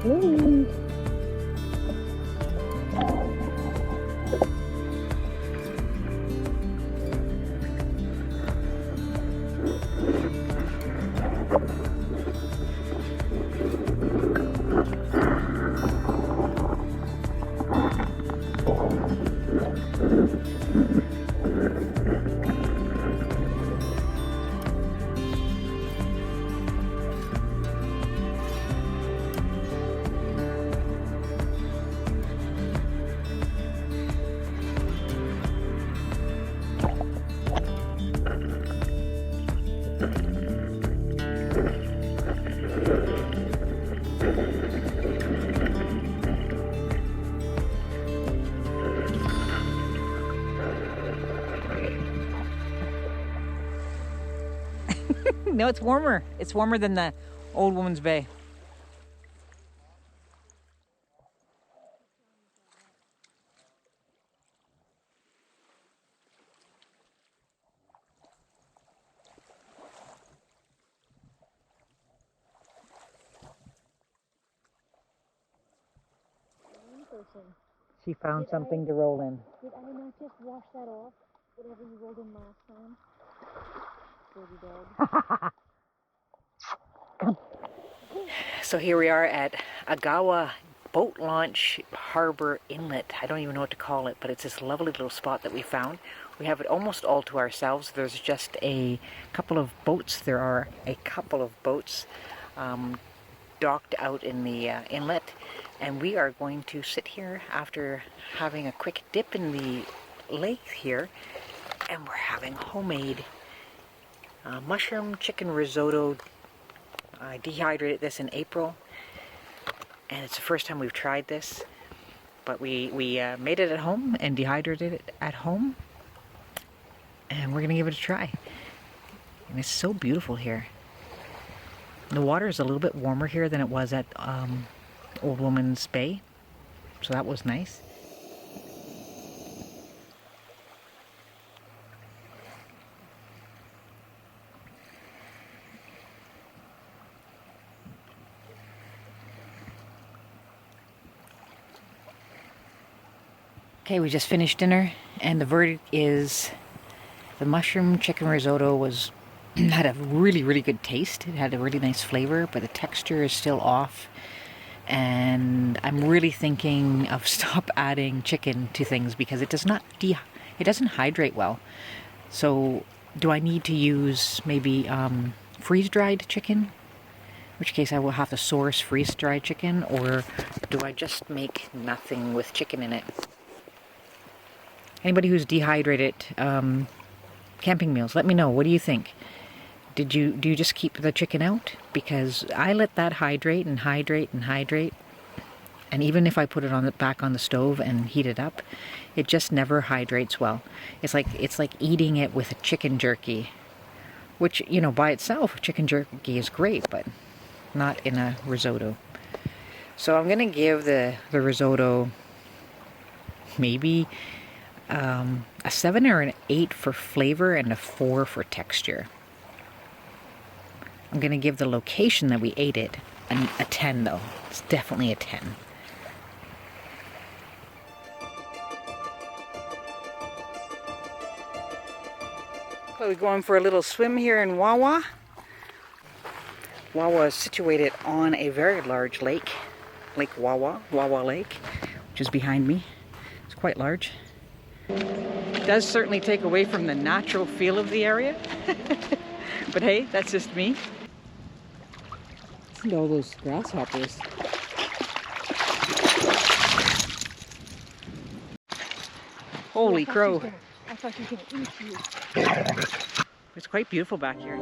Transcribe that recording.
Woo. No, it's warmer. It's warmer than the Old Woman's Bay. She found something to roll in. Did I not just wash that off? Whatever you rolled in last time? Dirty dog. So here we are at Agawa Boat Launch Harbour Inlet. I don't even know what to call it, but it's this lovely little spot that we found. We have it almost all to ourselves. There's just a couple of boats. There are a couple of boats docked out in the inlet, and we are going to sit here after having a quick dip in the lake here, and we're having homemade mushroom chicken risotto. I dehydrated this in April, and it's the first time we've tried this, but we made it at home and dehydrated it at home, and we're gonna give it a try. And it's so beautiful here. The water is a little bit warmer here than it was at Old Woman's Bay, so that was nice. Okay, we just finished dinner, and the verdict is the mushroom chicken risotto had a really good taste. It had a really nice flavor, but the texture is still off, and I'm really thinking of stop adding chicken to things because it doesn't hydrate well. So do I need to use maybe freeze-dried chicken? In which case I will have to source freeze-dried chicken, or do I just make nothing with chicken in it? Anybody who's dehydrated camping meals, let me know. What do you think? Do you just keep the chicken out? Because I let that hydrate and hydrate and hydrate, and even if I put it back on the stove and heat it up, it just never hydrates well. It's like eating it with a chicken jerky, which, you know, by itself chicken jerky is great, but not in a risotto. So I'm gonna give the risotto maybe a 7 or an 8 for flavor and a 4 for texture. I'm going to give the location that we ate it a 10 though. It's definitely a 10. Well, we're going for a little swim here in Wawa. Wawa is situated on a very large lake, Lake Wawa Lake, which is behind me. It's quite large. It does certainly take away from the natural feel of the area. But hey, that's just me. Listen to all those grasshoppers. Holy crow. I thought you were going to eat you. It's quite beautiful back here.